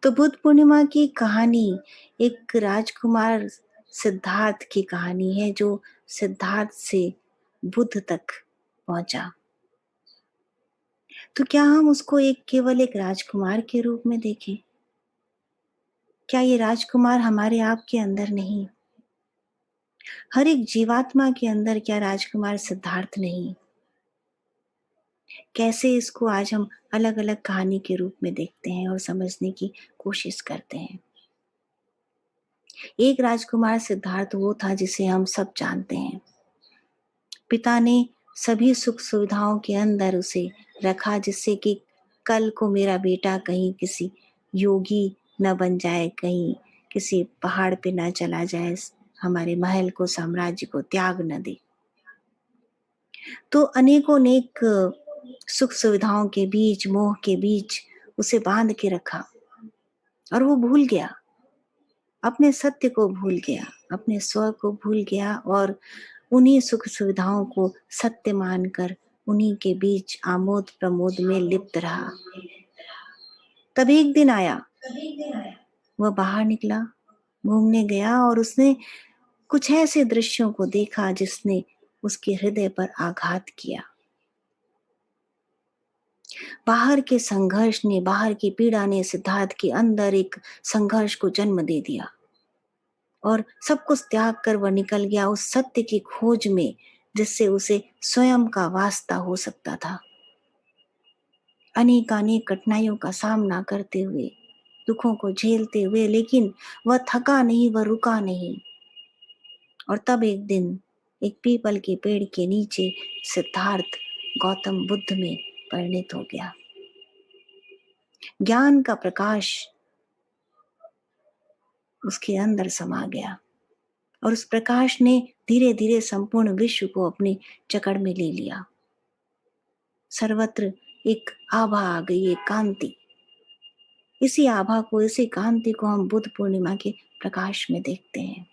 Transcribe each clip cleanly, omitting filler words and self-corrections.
तो बुद्ध पूर्णिमा की कहानी एक राजकुमार सिद्धार्थ की कहानी है, जो सिद्धार्थ से बुद्ध तक पहुंचा। तो क्या हम उसको केवल एक राजकुमार के रूप में देखें? क्या ये राजकुमार हमारे आप के अंदर नहीं? हर एक जीवात्मा के अंदर क्या राजकुमार सिद्धार्थ नहीं? कैसे इसको आज हम अलग अलग कहानी के रूप में देखते हैं और समझने की कोशिश करते हैं। एक राजकुमार सिद्धार्थ वो था जिसे हम सब जानते हैं। पिता ने सभी सुख सुविधाओं के अंदर उसे रखा, जिससे कि कल को मेरा बेटा कहीं किसी योगी न बन जाए, कहीं किसी पहाड़ पे न चला जाए, हमारे महल को, साम्राज्य को त्याग न दे। तो अनेकों नेक सुख सुविधाओं के बीच, मोह के बीच उसे बांध के रखा और वो भूल गया, अपने सत्य को भूल गया, अपने स्व को भूल गया और उन्हीं सुख सुविधाओं को सत्य मानकर उन्हीं के बीच आमोद प्रमोद में लिप्त रहा। तब एक दिन आया, वह बाहर निकला, घूमने गया और उसने कुछ ऐसे दृश्यों को देखा जिसने उसके हृदय पर आघात किया। बाहर के संघर्ष ने, बाहर की पीड़ा ने सिद्धार्थ के अंदर एक संघर्ष को जन्म दे दिया और सब कुछ त्याग कर वह निकल गया उस सत्य की खोज में, जिससे उसे स्वयं का वास्ता हो सकता था। अनेक कठिनाइयों का सामना करते हुए, दुखों को झेलते हुए, लेकिन वह थका नहीं, वह रुका नहीं। और तब एक दिन एक पीपल के पेड़ के नीचे सिद्धार्थ गौतम बुद्ध में परिणित हो गया। ज्ञान का प्रकाश उसके अंदर समा गया और उस प्रकाश ने धीरे धीरे संपूर्ण विश्व को अपनी जकड़ में ले लिया। सर्वत्र एक आभा आ गई, एक कांति। इसी आभा को, इसी कांति को हम बुद्ध पूर्णिमा के प्रकाश में देखते हैं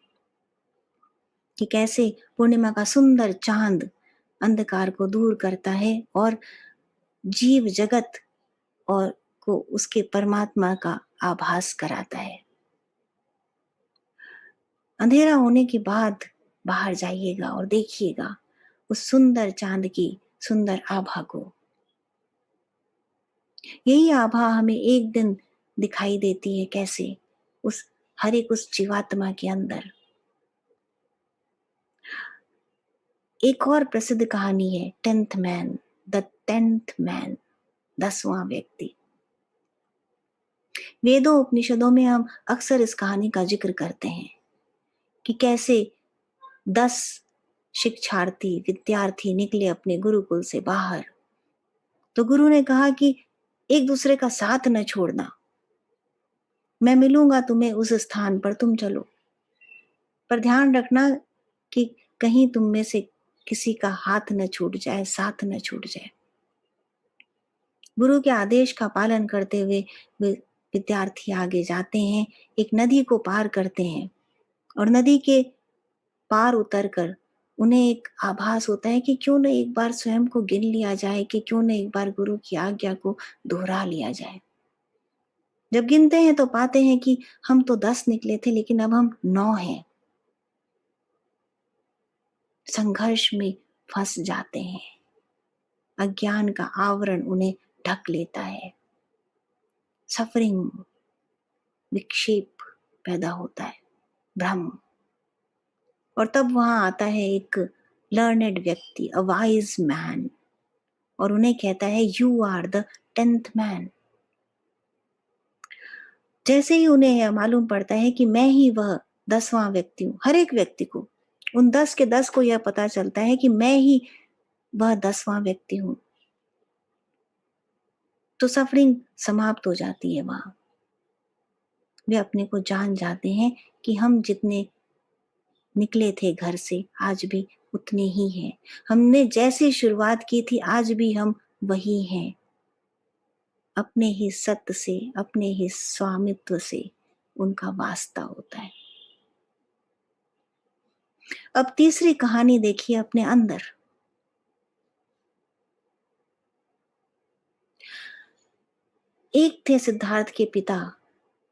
कि कैसे पूर्णिमा का सुंदर चांद अंधकार को दूर करता है और जीव जगत और को उसके परमात्मा का आभास कराता है। अंधेरा होने के बाद बाहर जाइएगा और देखिएगा उस सुंदर चांद की सुंदर आभा को। यही आभा हमें एक दिन दिखाई देती है, कैसे उस हर एक उस जीवात्मा के अंदर। एक और प्रसिद्ध कहानी है tenth man, the tenth man, 10वां व्यक्ति। वेदों उपनिषदों में हम अक्सर इस कहानी का जिक्र करते हैं कि कैसे 10 शिक्षार्थी, विद्यार्थी निकले अपने गुरुकुल से बाहर। तो गुरु ने कहा कि एक दूसरे का साथ न छोड़ना, मैं मिलूंगा तुम्हें उस स्थान पर, तुम चलो, पर ध्यान रखना कि कहीं तुम में से किसी का हाथ न छूट जाए, साथ न छूट जाए। गुरु के आदेश का पालन करते हुए विद्यार्थी आगे जाते हैं, एक नदी को पार करते हैं और नदी के पार उतरकर उन्हें एक आभास होता है कि क्यों न एक बार स्वयं को गिन लिया जाए, कि क्यों न एक बार गुरु की आज्ञा को दोहरा लिया जाए। जब गिनते हैं तो पाते हैं कि हम तो 10 निकले थे, लेकिन अब हम 9 हैं। संघर्ष में फंस जाते हैं, अज्ञान का आवरण उन्हें ढक लेता है, सफरिंग, विक्षेप पैदा होता है, भ्रम। और तब वहां आता है एक लर्नेड व्यक्ति, अ वाइज मैन, और उन्हें कहता है you are the 10th man. जैसे ही उन्हें यह मालूम पड़ता है कि मैं ही वह 10वां व्यक्ति हूं, हर एक व्यक्ति को, उन 10 के 10 को यह पता चलता है कि मैं ही वह 10वां व्यक्ति हूं, तो सफरिंग समाप्त हो जाती है वहां। वे अपने को जान जाते हैं कि हम जितने निकले थे घर से आज भी उतने ही हैं। हमने जैसी शुरुआत की थी आज भी हम वही हैं। अपने ही सत्य से, अपने ही स्वामित्व से उनका वास्ता होता है। अब तीसरी कहानी देखिए अपने अंदर। एक थे सिद्धार्थ के पिता,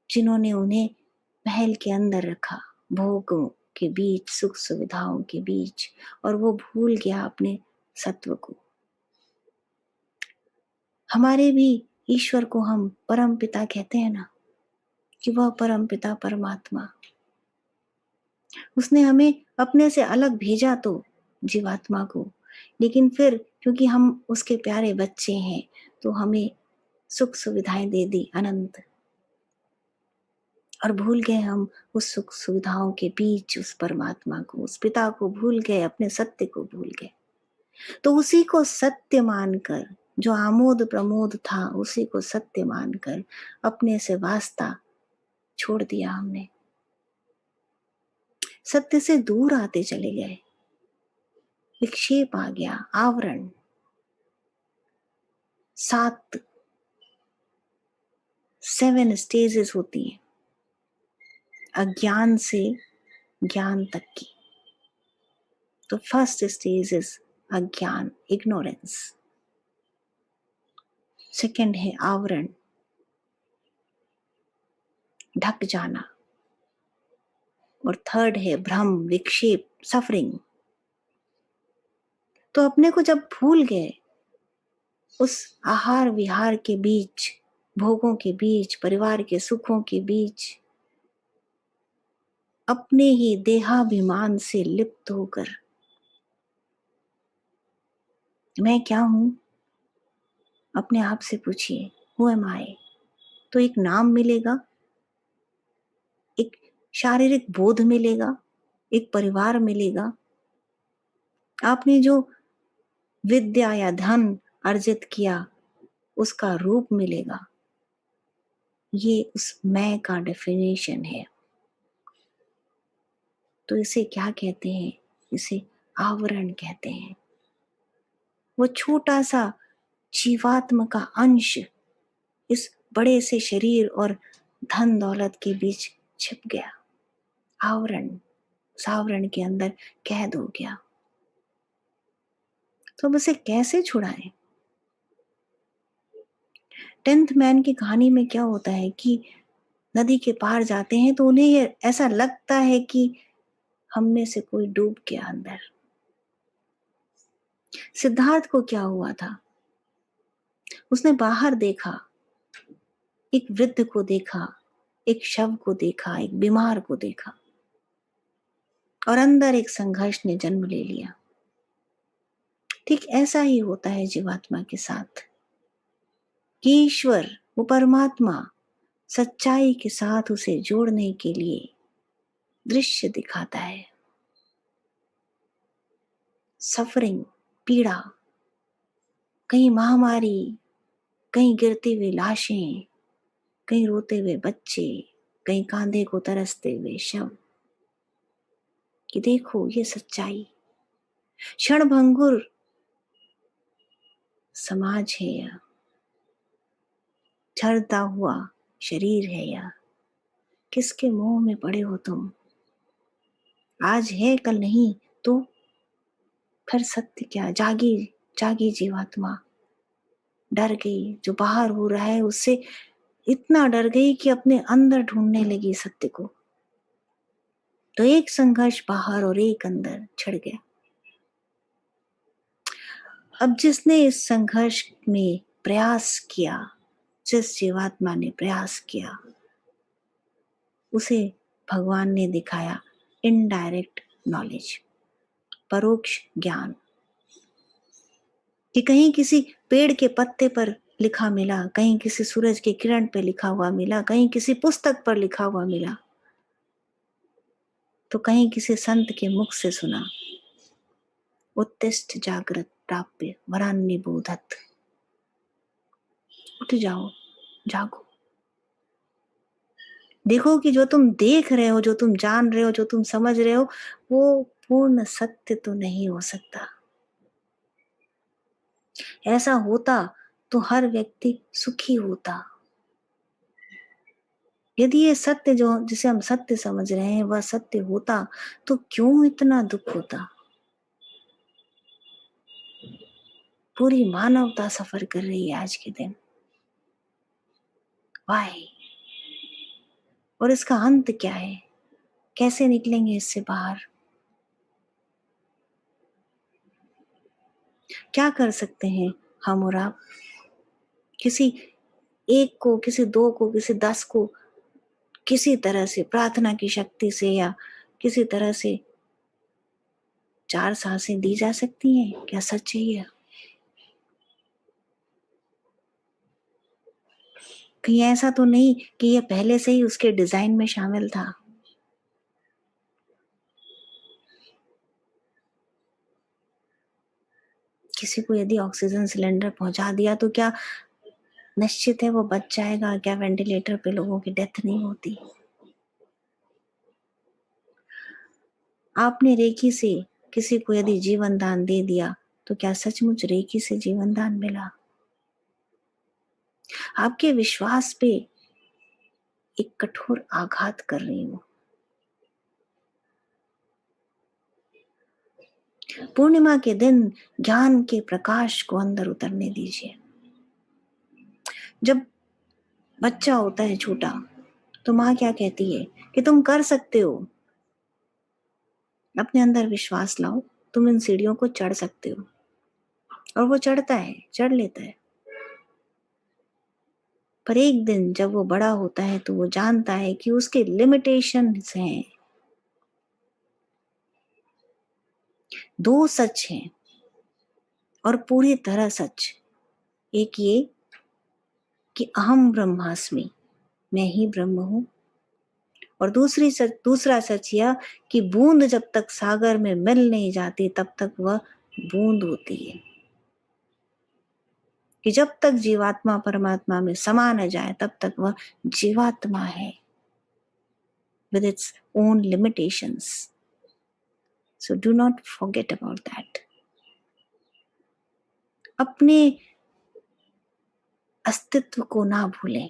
जिन्होंने उन्हें महल के अंदर रखा, भोगों के बीच, सुख सुविधाओं के बीच, और वो भूल गया अपने सत्व को। हमारे भी ईश्वर को हम परम पिता कहते हैं ना, कि वह परम पिता परमात्मा, उसने हमें अपने से अलग भेजा तो जीवात्मा को, लेकिन फिर क्योंकि हम उसके प्यारे बच्चे हैं तो हमें सुख सुविधाएं दे दी अनंत, और भूल गए हम उस सुख सुविधाओं के बीच उस परमात्मा को, उस पिता को भूल गए, अपने सत्य को भूल गए। तो उसी को सत्य मानकर, जो आमोद प्रमोद था, उसी को सत्य मानकर अपने से वास्ता छोड़ दिया हमने, सत्य से दूर आते चले गए, विक्षेप आ गया, आवरण। 7 स्टेजेस होती हैं अज्ञान से ज्ञान तक की। तो फर्स्ट स्टेज इज अज्ञान, इग्नोरेंस। सेकंड है आवरण, ढक जाना। और थर्ड है भ्रम, विक्षेप, सफरिंग। तो अपने को जब भूल गए उस आहार विहार के बीच, भोगों के बीच, परिवार के सुखों के बीच, अपने ही देहाभिमान से लिप्त होकर मैं क्या हूं, अपने आप से पूछिए, हु एम आई। तो एक नाम मिलेगा, एक शारीरिक बोध मिलेगा, एक परिवार मिलेगा, आपने जो विद्या या धन अर्जित किया उसका रूप मिलेगा। ये उस मैं का डेफिनेशन है। तो इसे क्या कहते हैं? इसे आवरण कहते हैं। वो छोटा सा जीवात्म का अंश इस बड़े से शरीर और धन दौलत के बीच छिप गया, आवरण, सावरण के अंदर कैद हो गया। तो अब उसे कैसे छुड़ाएं? 10th मैन की कहानी में क्या होता है कि नदी के पार जाते हैं तो उन्हें ये ऐसा लगता है कि हम में से कोई डूब गया अंदर। सिद्धार्थ को क्या हुआ था? उसने बाहर देखा, एक वृद्ध को देखा, एक शव को देखा, एक बीमार को देखा, और अंदर एक संघर्ष ने जन्म ले लिया। ठीक ऐसा ही होता है जीवात्मा के साथ कि ईश्वर, वो परमात्मा, सच्चाई के साथ उसे जोड़ने के लिए दृश्य दिखाता है। सफरिंग, पीड़ा, कहीं महामारी, कहीं गिरती हुई लाशें, कहीं रोते हुए बच्चे, कहीं कांधे को तरसते हुए शव, कि देखो ये सच्चाई। क्षणभंगुर समाज है यह, झड़ता हुआ शरीर है यह। किसके मोह में पड़े हो तुम? आज है कल नहीं, तो फिर सत्य क्या? जागी, जागी जीवात्मा। डर गई, जो बाहर हो रहा है उससे इतना डर गई कि अपने अंदर ढूंढने लगी सत्य को। तो एक संघर्ष बाहर और एक अंदर छिड़ गया। अब जिसने इस संघर्ष में प्रयास किया, जिस जीवात्मा ने प्रयास किया, उसे भगवान ने दिखाया इनडायरेक्ट नॉलेज, परोक्ष ज्ञान, कि कहीं किसी पेड़ के पत्ते पर लिखा मिला, कहीं किसी सूरज की किरण पे लिखा हुआ मिला, कहीं किसी पुस्तक पर लिखा हुआ मिला, तो कहीं किसी संत के मुख से सुना, उत्तिष्ठ जागृत प्राप्य वरान्य बोधत। उठ जाओ, जागो, देखो कि जो तुम देख रहे हो, जो तुम जान रहे हो, जो तुम समझ रहे हो, वो पूर्ण सत्य तो नहीं हो सकता। ऐसा होता तो हर व्यक्ति सुखी होता। यदि ये सत्य जो जिसे हम सत्य समझ रहे हैं वह सत्य होता तो क्यों इतना दुख होता? पूरी मानवता सफर कर रही है आज के दिन। वाई? और इसका अंत क्या है, कैसे निकलेंगे इससे बाहर, क्या कर सकते हैं हम और आप? किसी एक को, किसी दो को, किसी 10 को किसी तरह से प्रार्थना की शक्ति से या किसी तरह से 4 सांसें दी जा सकती हैं? क्या सच है ये? कहीं ऐसा तो नहीं कि ये पहले से ही उसके डिजाइन में शामिल था? किसी को यदि ऑक्सीजन सिलेंडर पहुंचा दिया तो क्या निश्चित है वो बच जाएगा? क्या वेंटिलेटर पे लोगों की डेथ नहीं होती? आपने रेखी से किसी को यदि जीवन दान दे दिया तो क्या सचमुच रेखी से जीवन दान मिला? आपके विश्वास पे एक कठोर आघात कर रही हूं। पूर्णिमा के दिन ज्ञान के प्रकाश को अंदर उतरने दीजिए। जब बच्चा होता है छोटा तो माँ क्या कहती है कि तुम कर सकते हो, अपने अंदर विश्वास लाओ, तुम इन सीढ़ियों को चढ़ सकते हो। और वो चढ़ता है, चढ़ लेता है। पर एक दिन जब वो बड़ा होता है तो वो जानता है कि उसके लिमिटेशंस हैं। दो सच हैं और पूरी तरह सच। एक ये कि अहम ब्रह्मास्मि, मैं ही ब्रह्म हूं। और दूसरा सच यह कि बूंद जब तक सागर में मिल नहीं जाती तब तक वह बूंद होती है। कि जब तक जीवात्मा परमात्मा में समा न जाए तब तक वह जीवात्मा है, with its own limitations. So do not forget about that. अपने अस्तित्व को ना भूलें,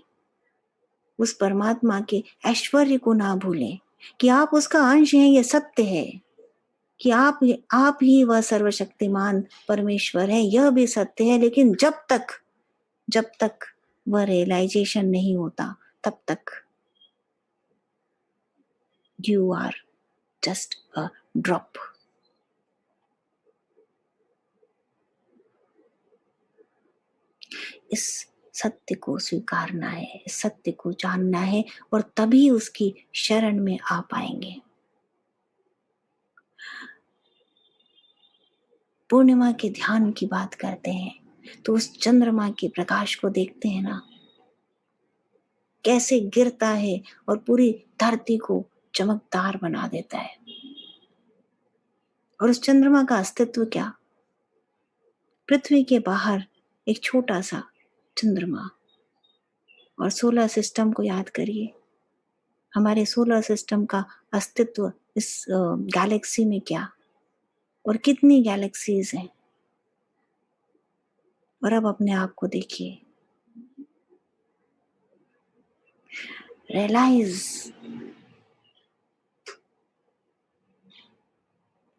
उस परमात्मा के ऐश्वर्य को ना भूलें कि आप उसका अंश हैं। ये सत्य है कि आप ही वह सर्वशक्तिमान परमेश्वर है, यह भी सत्य है। लेकिन जब तक वह रियलाइजेशन नहीं होता तब तक you are just a drop. इस सत्य को स्वीकारना है, इस सत्य को जानना है और तभी उसकी शरण में आ पाएंगे। पूर्णिमा के ध्यान की बात करते हैं तो उस चंद्रमा के प्रकाश को देखते हैं ना, कैसे गिरता है और पूरी धरती को चमकदार बना देता है। और उस चंद्रमा का अस्तित्व क्या? पृथ्वी के बाहर एक छोटा सा चंद्रमा। और सोलर सिस्टम को याद करिए, हमारे सोलर सिस्टम का अस्तित्व इस गैलेक्सी में क्या, और कितनी गैलेक्सीज हैं। और अब अपने आप को देखिए, रियलाइज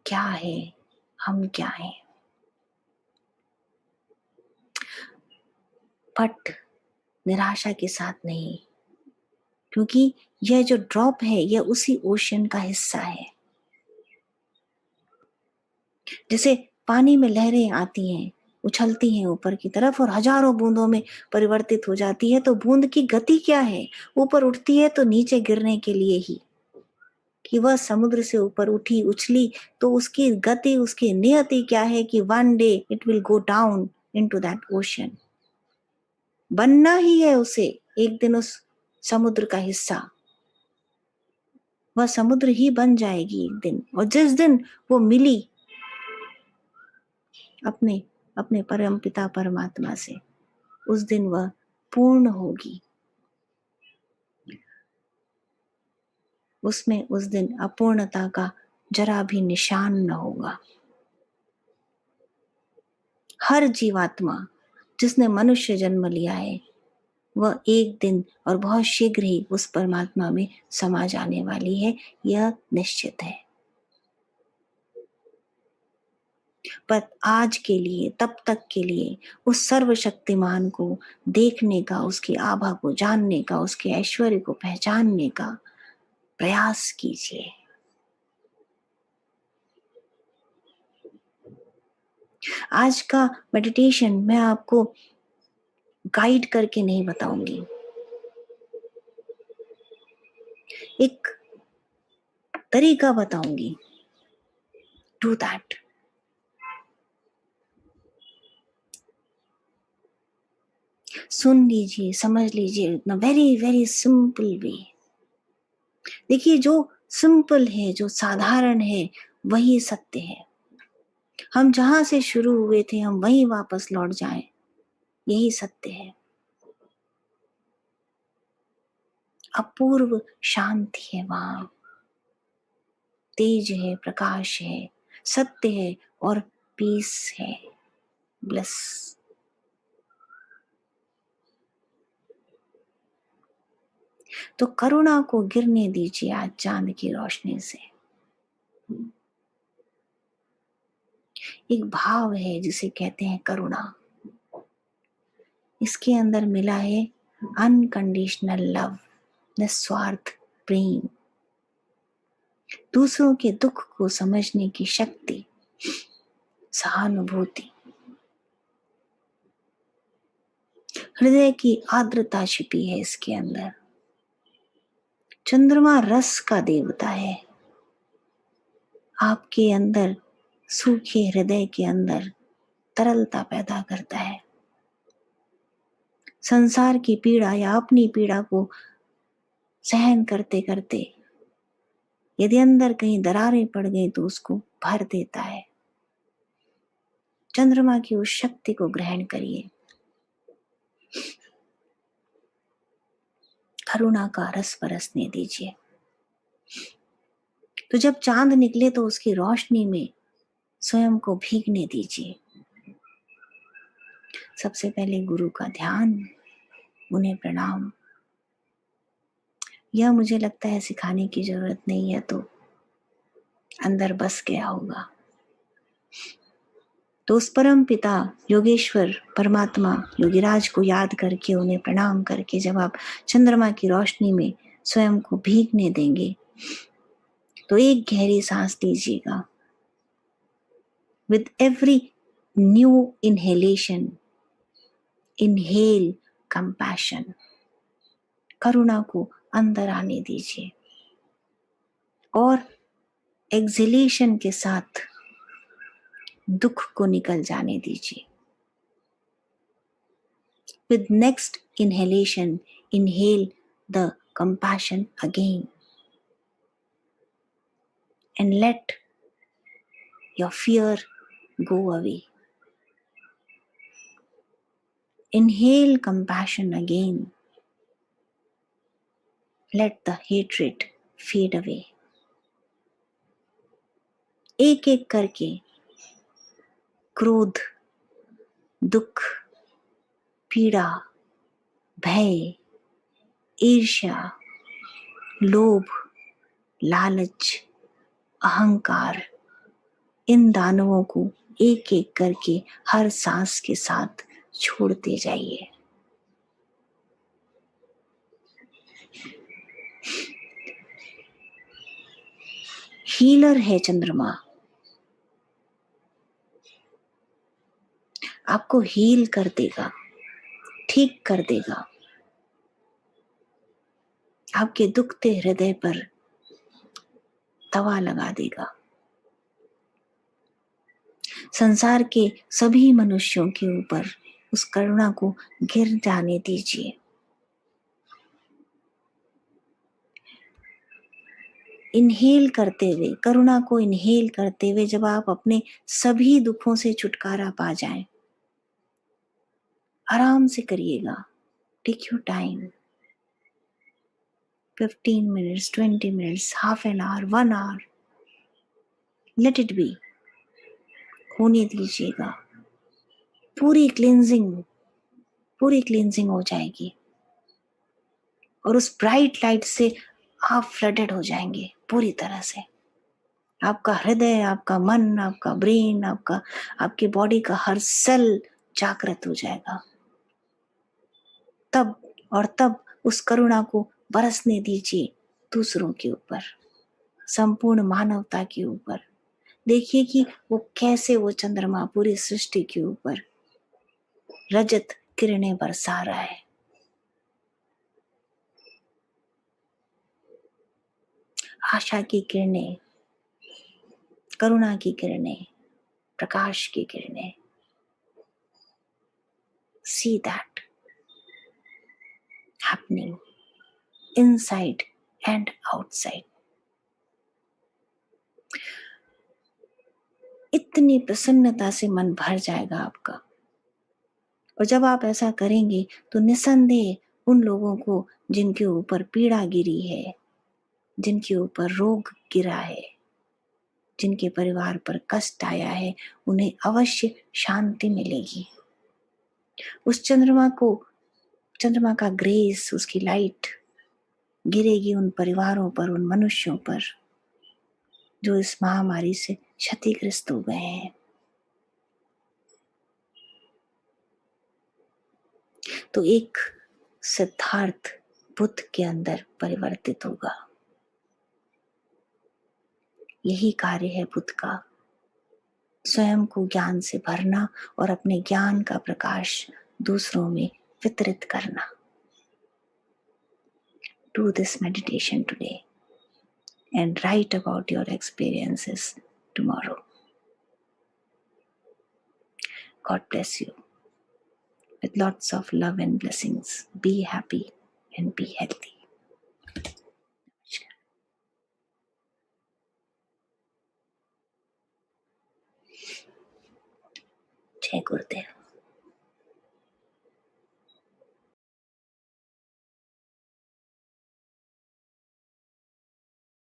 क्या है, हम क्या हैं। बट निराशा के साथ नहीं, क्योंकि यह जो ड्रॉप है यह उसी ओशन का हिस्सा है। जैसे पानी में लहरें आती हैं, उछलती हैं ऊपर की तरफ और हजारों बूंदों में परिवर्तित हो जाती है, तो बूंद की गति क्या है? ऊपर उठती है तो नीचे गिरने के लिए ही। कि वह समुद्र से ऊपर उठी, उछली, तो उसकी गति, उसकी नियति क्या है कि one day it will go down into that ocean. बनना ही है उसे एक दिन उस समुद्र का हिस्सा। वह समुद्र ही बन जाएगी एक दिन। और जिस दिन वो मिली अपने अपने परम पिता परमात्मा से, उस दिन वह पूर्ण होगी। उसमें उस दिन अपूर्णता का जरा भी निशान न होगा। हर जीवात्मा जिसने मनुष्य जन्म लिया है वह एक दिन और बहुत शीघ्र ही उस परमात्मा में समा जाने वाली है, यह निश्चित है। पर आज के लिए, तब तक के लिए उस सर्वशक्तिमान को देखने का, उसकी आभा को जानने का, उसके ऐश्वर्य को पहचानने का प्रयास कीजिए। आज का मेडिटेशन मैं आपको गाइड करके नहीं बताऊंगी, एक तरीका बताऊंगी। Do that. सुन लीजिए, समझ लीजिए, इतना वेरी वेरी सिंपल वे। देखिए, जो सिंपल है, जो साधारण है, वही सत्य है। हम जहां से शुरू हुए थे हम वहीं वापस लौट जाएं, यही सत्य है। अपूर्व शांति है वहां, तेज है, प्रकाश है, सत्य है और पीस है, ब्लिस। तो करुणा को गिरने दीजिए आज चांद की रोशनी से। एक भाव है जिसे कहते हैं करुणा। इसके अंदर मिला है अनकंडीशनल लव, निस्वार्थ प्रेम, दूसरों के दुख को समझने की शक्ति, सहानुभूति, हृदय की आर्द्रता छिपी है इसके अंदर। चंद्रमा रस का देवता है। आपके अंदर, सूखे हृदय के अंदर तरलता पैदा करता है। संसार की पीड़ा या अपनी पीड़ा को सहन करते करते यदि अंदर कहीं दरारें पड़ गई तो उसको भर देता है। चंद्रमा की उस शक्ति को ग्रहण करिए। करुणा का रस बरसने दीजिए। तो जब चांद निकले तो उसकी रोशनी में स्वयं को भीगने दीजिए। सबसे पहले गुरु का ध्यान, उन्हें प्रणाम। यह मुझे लगता है सिखाने की जरूरत नहीं है, तो अंदर बस गया होगा। तो उस परम पिता योगेश्वर परमात्मा योगीराज को याद करके, उन्हें प्रणाम करके जब आप चंद्रमा की रोशनी में स्वयं को भीगने देंगे तो एक गहरी सांस लीजिएगा। With every new inhalation, inhale compassion, करुणा को अंदर आने दीजिए और एक्सहेलेशन के साथ दुख को निकल जाने दीजिए। With next inhalation, inhale the compassion again and let your fear go away. Inhale compassion again. Let the hatred fade away. एक एक करके क्रोध, दुख, पीड़ा, भय, ईर्ष्या, लोभ, लालच, अहंकार, इन दानवों को एक एक करके हर सांस के साथ छोड़ते जाइए। हीलर है चंद्रमा, आपको हील कर देगा, ठीक कर देगा, आपके दुखते हृदय पर तवा लगा देगा। संसार के सभी मनुष्यों के ऊपर उस करुणा को गिर जाने दीजिए। इनहेल करते हुए, करुणा को इनहेल करते हुए जब आप अपने सभी दुखों से छुटकारा पा जाएं, आराम से करिएगा। Take your time, 15 minutes, 20 minutes, half an hour, 1 hour, let it be, होने दीजिएगा। पूरी क्लींजिंग हो जाएगी और उस ब्राइट लाइट से आप फ्लडेड हो जाएंगे पूरी तरह से। आपका हृदय, आपका मन, आपका ब्रेन, आपकी बॉडी का हर सेल जागृत हो जाएगा। तब उस करुणा को बरसने दीजिए दूसरों के ऊपर, संपूर्ण मानवता के ऊपर। देखिए कि वो कैसे वो चंद्रमा पूरी सृष्टि के ऊपर रजत किरणें बरसा रहा है। आशा की किरणें, करुणा की किरणें, प्रकाश की किरणें। See that happening inside and outside. इतनी प्रसन्नता से मन भर जाएगा आपका। और जब आप ऐसा करेंगे तो निसंदेह उन लोगों को जिनके ऊपर पीड़ा गिरी है, जिनके ऊपर रोग गिरा है, जिनके परिवार पर कष्ट आया है, उन्हें अवश्य शांति मिलेगी। उस चंद्रमा का ग्रेस, उसकी लाइट गिरेगी उन परिवारों पर, उन मनुष्यों पर जो इस महामारी से क्षतिग्रस्त हो गए हैं। तो एक सिद्धार्थ बुद्ध के अंदर परिवर्तित होगा। यही कार्य है बुद्ध का, स्वयं को ज्ञान से भरना और अपने ज्ञान का प्रकाश दूसरों में वितरित करना। Do this meditation today and write about your experiences tomorrow. God bless you with lots of love and blessings. Be happy and be healthy. जय गुरुदेव।